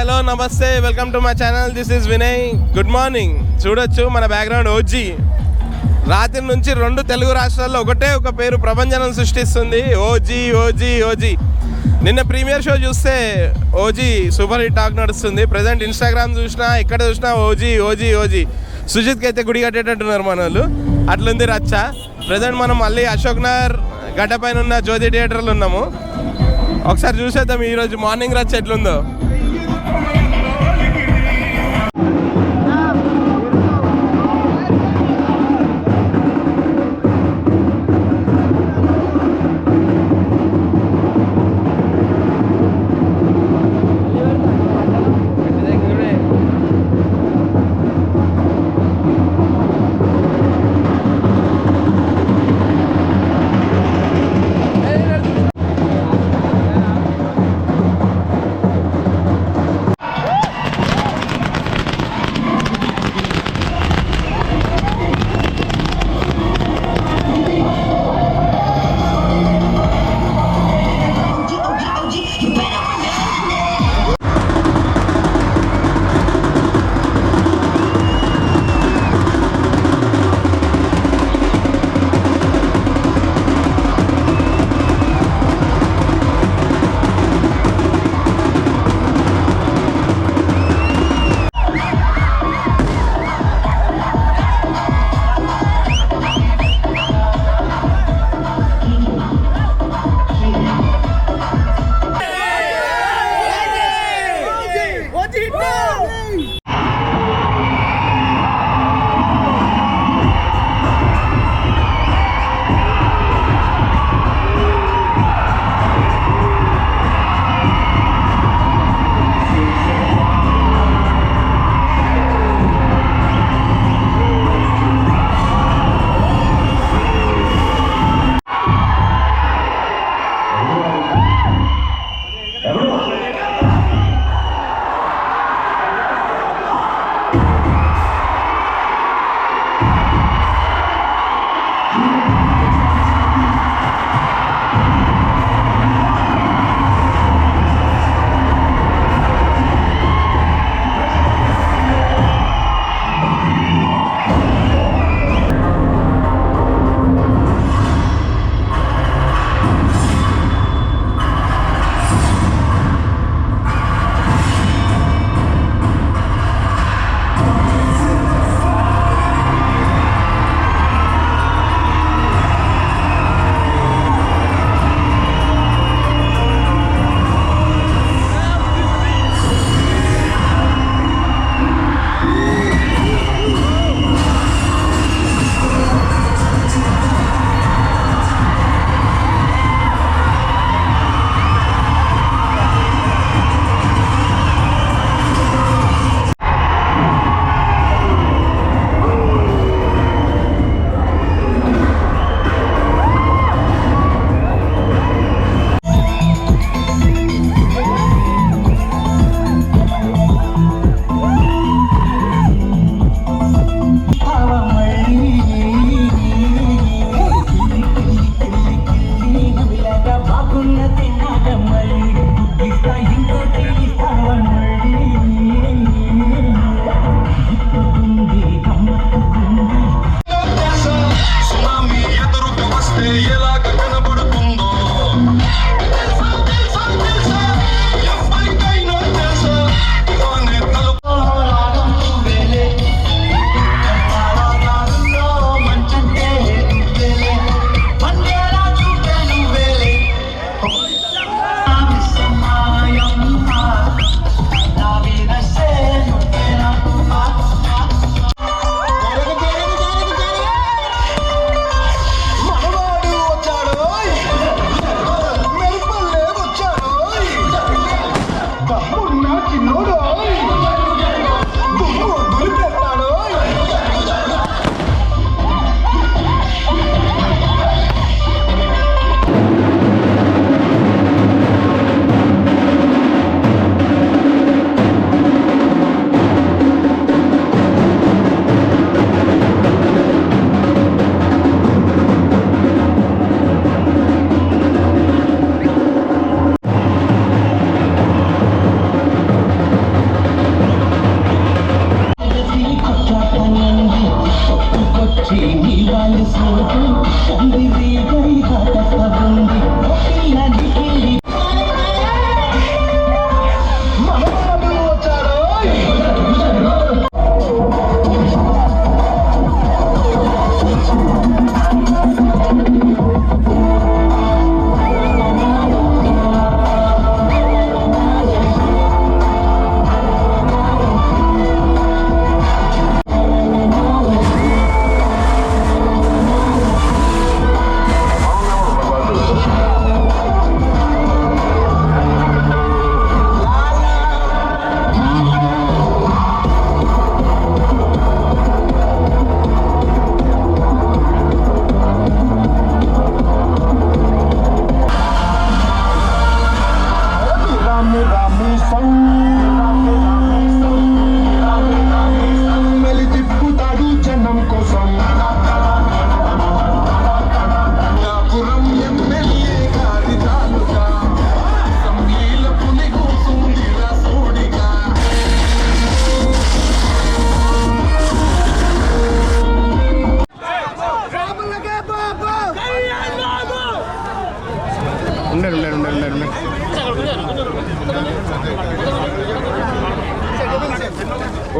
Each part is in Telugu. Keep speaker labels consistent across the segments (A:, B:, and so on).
A: హలో నమస్తే, welcome to my channel. This is Vinay. Good morning. చూడొచ్చు మన బ్యాక్గ్రౌండ్ ఓజీ. రాత్రి నుంచి 2 తెలుగు రాష్ట్రాల్లో ఒకటే ఒక పేరు ప్రపంచం సృష్టిస్తుంది, ఓజీ ఓజీ ఓజీ. నిన్న ప్రీమియర్ షో చూస్తే ఓజీ సూపర్ హిట్ టాక్ నడుస్తుంది. ప్రజెంట్ ఇన్స్టాగ్రామ్ చూసినా ఎక్కడ చూసినా ఓజీ ఓజీ ఓజీ. సుజిత్కి అయితే గుడి కట్టేటట్టున్నారు మన వాళ్ళు, అట్లుంది రచ్చ. ప్రజెంట్ మనం మళ్ళీ అశోక్ నగర్ గడ్డ పైన ఉన్న జ్యోతి థియేటర్లో ఉన్నాము. ఒకసారి చూసేద్దాం ఈరోజు మార్నింగ్ రచ్చ ఎట్లుందో.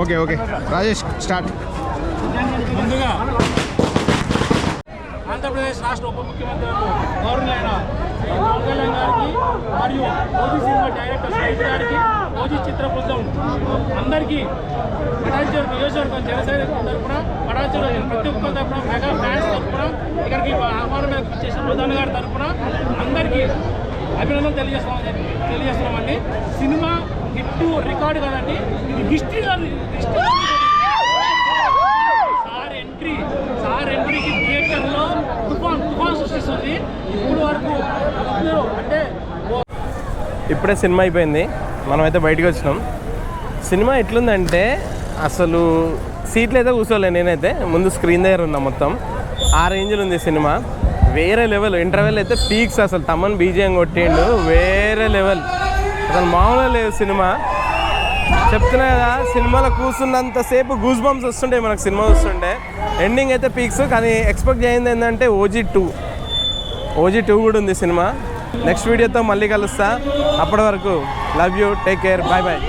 A: Okay okay Rajesh start.
B: ముందుగా ఆంధ్రప్రదేశ్ రాష్ట్ర ఉప ముఖ్యమంత్రి గౌరవనీయులైన శ్రీ పవన్ కళ్యాణ్ గారికి మరియు ఓజీ సినిమా డైరెక్టర్ సురేష్ గారికి, ఓజీ చిత్ర బృందం అందరికీ పటాన్చెరు నియోజకవర్గం జనసేన తరఫున, పటాన్చెరు ప్రతి ఒక్కరి తరఫున, మెగా ఫ్యాన్స్ తరఫున, ఇక్కడికి ఆహ్వానం చేసిన ప్రధాని గారి తరఫున అందరికీ అభినందనలు తెలియజేస్తున్నామండి. సినిమా హిట్ రికార్డు కదండి, ఇది హిస్టరీ సార్ ఎంట్రీకి థియేటర్లో తుఫాన్ సృష్టిస్తుంది. ఇప్పుడు వరకు అంటే
A: ఇప్పుడే సినిమా అయిపోయింది, మనమైతే బయటకు వచ్చినాం. సినిమా ఎట్లుందంటే అసలు సీట్లు అయితే కూర్చోలేదు, నేనైతే ముందు స్క్రీన్ దగ్గర ఉన్నా. మొత్తం ఆ రేంజ్లో ఉంది సినిమా, వేరే లెవెల్. ఇంటర్వెల్ అయితే పీక్స్, అసలు తమన్ బీజిఎం కొట్టిండు, వేరే లెవెల్, అసలు మామూలుగా లేదు సినిమా. చెప్తున్నా కదా, సినిమాలో కూర్చున్నంతసేపు గూస్ బంప్స్ వస్తుంటాయి మనకు సినిమా చూస్తుంటే. ఎండింగ్ అయితే పీక్స్, కానీ ఎక్స్పెక్ట్ చేయింది ఏంటంటే ఓజీ 2 కూడా ఉంది సినిమా. నెక్స్ట్ వీడియోతో మళ్ళీ కలుస్తా, అప్పటి వరకు love you, take care, bye bye.